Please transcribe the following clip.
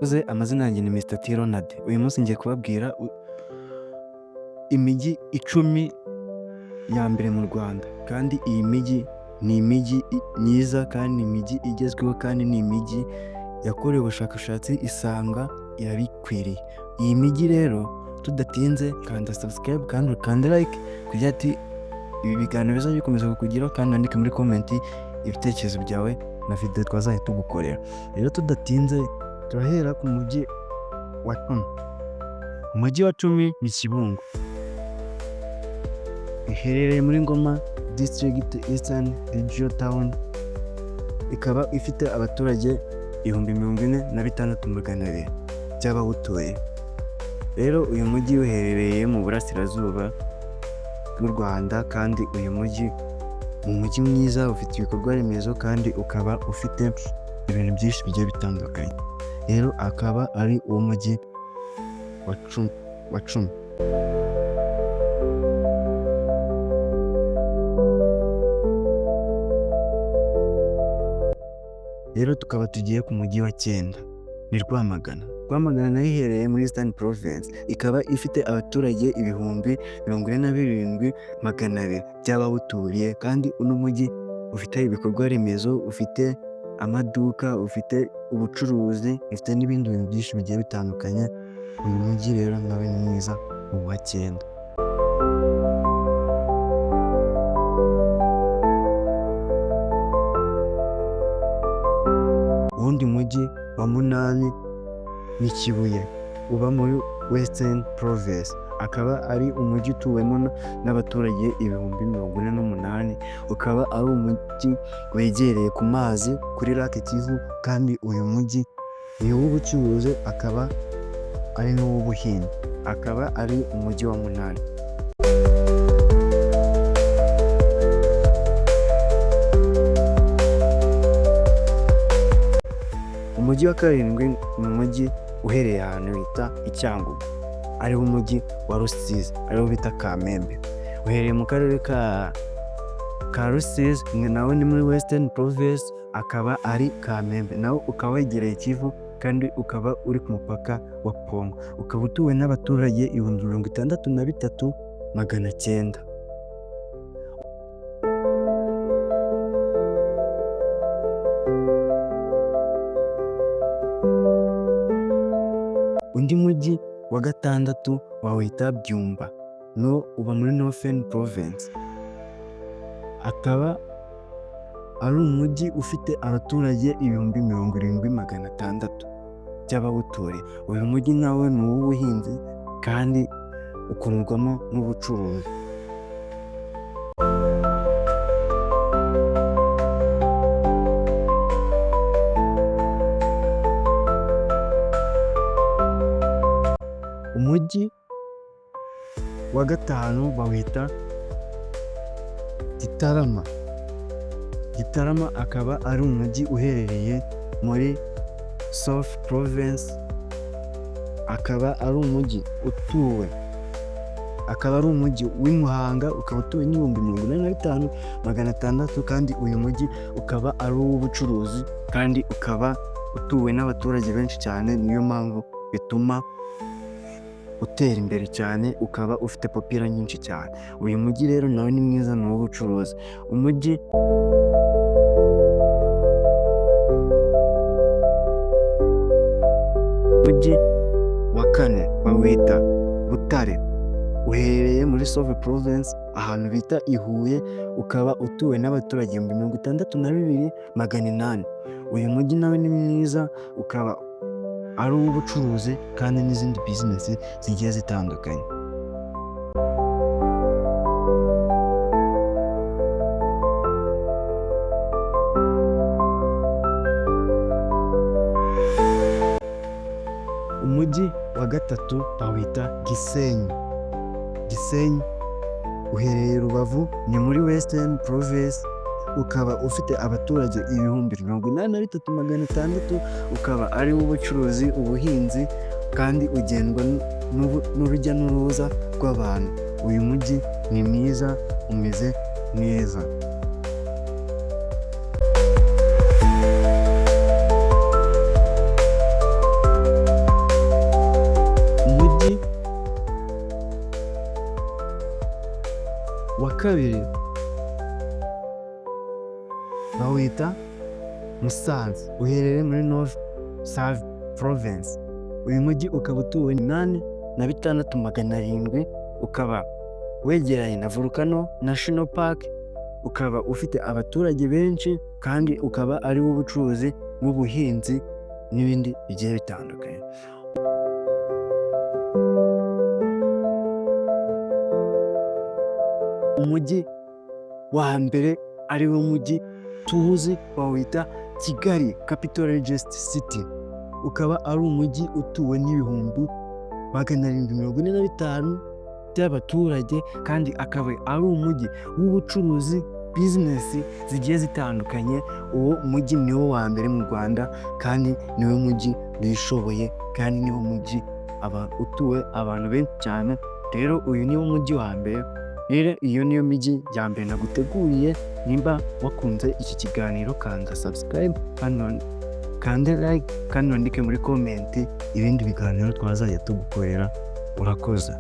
Murakoze, amazina yanjye ni Mr T Ronald. Uyu munsi ngiye kubabwira imijyi 10 ya mbere mu Rwanda, kandi iyi mijyi ni imijyi myiza kandi ni imijyi igezweho kandi ni imijyi yakorewe ubushakashatsi isanga irabikwiriye. Iyi mijyi rero tudatinze kanda subscribe kandi ukanda like kugira ati ibi biganiro bizajya bikomeza kukugeraho, kandi wandike muri comment ibitekerezo byawe na video twazajya tugukorera. Rero tudatinze turahera ku mujyi wa 10. Umujyi wa 10 ni Kibungo, iherereye muri Ngoma District Eastern Regional Town, ikaba ifite abaturage 46,200 by'abawutuye. Rero uyu mujyi uherereye mu burasirazuba bw'u Rwanda, kandi uyu mujyi ni umujyi mwiza, ufite ibikorwa remezo kandi ukaba ufite ibintu byinshi bigiye bitandukanye. Rero akaba ari uwo mujyi wa 10. Rero tukaba tugiye ku mujyi wa 9, ni Rwamagana. Rwamagana nayo iherereye muri Eastern Province, ikaba ifite abaturage 47,200 by'abawuturiye, kandi uno mujyi ufite ibikorwa remezo, ufite amaduka, ufite ubucuruzi, ufite n'ibindi bintu byinshi bigiye bitandukanye. Uyu mujyi rero nawe ni mwiza, uwa 9. Uwundi mujyi wa 8 ni Kibuye, uba muri Western Province, akaba ari umujyi utuwemo n'abaturage 48,000. Ukaba ari umujyi wegereye ku mazi kuri Lake Kivu, kandi uyu mujyi ni uw'ubucuruzi, akaba ari n'uw'ubuhinzi, akaba ari umujyi wa 8. Umujyi wa 7 ni umujyi uhereye ahantu bita Icyangugu, ariwo umujyi wa Rusizi, ariwo bita Kamembe, uhereye mu karere ka Rusizi, nawe ni muri Western Province, akaba ari Kamembe, nawe ukaba wegereye Kivu, kandi ukaba uri ku mupaka wa Kongo, ukaba utuwe n'abaturage 63,900. Undi mujyi wa 6 wawita Byumba, no uba muri Northern Province, akaba ari umujyi ufite abaturage 70,600 by'abawuturiye. Uyu mujyi nawe ni uw'ubuhinzi kandi ukorerwamo n'ubucuruzi. Umujyi wa 5 bawita Gitarama. Gitarama akaba ari umujyi uherereye muri South Province, akaba ari umujyi utuwe, akaba ari umujyi w'Imuhanga, ukaba utuwe n'45,600, kandi uyu mujyi ukaba ari uw'ubucuruzi, kandi ukaba utuwe n'abaturage benshi cyane, niyo mpamvu bituma utera imbere cyane, ukaba ufite popira nyinshi cyane. Uyu mujyi rero nawe ni mwiza, ni uw'ubucuruzi. Umujyi wa 4 bawita Butare, uherereye muri South Province, ahantu bita i Huye, ukaba utuwe n'abaturage 62,800. Uyu mujyi nawe ni mwiza, ukaba ari uw'ubucuruzi kandi n'izindi business zigiye zitandukanye. Umujyi wa 3 bawita Gisenyi. Gisenyi uherereye Rubavu, ni muri Western Province, ukaba ufite abaturage 83,600, ukaba ari uw'ubucuruzi, ubuhinzi, kandi ugendwa n'urujya n'uruza rw'abantu. Uyu mujyi ni mwiza, umeze neza. kabiri bawita Musanze, uherereye muri North South Province. Uyu mujyi ukaba utuwe 86,700, ukaba wegeranye na Volcano National Park, ukaba ufite abaturage benshi kandi ukaba ari uw'ubucuruzi n'ubuhinzi n'ibindi bigiye bitandukanye. Umujyi wa mbere ari wo mujyi tuzi bawita Kigali Capital Regist City, ukaba ari umujyi utuwe n'ibihumbi 745 by'abaturage kandi akaba ari umujyi w'ubucuruzi, bizinesi zigiye zitandukanye. Uwo mujyi niwo wa mbere mu Rwanda kandi niwo mujyi wishoboye kandi niwo mujyi utuwe abantu benshi cyane. Rero uyu niwo mujyi wa mbere. Rero iyo niyo mijyi ya mbere naguteguriye. Nimba wakunze iki kiganiro kanda subscribe kande like kandi wandike muri comment ibindi biganiro twazajya tugukorera. Urakoze.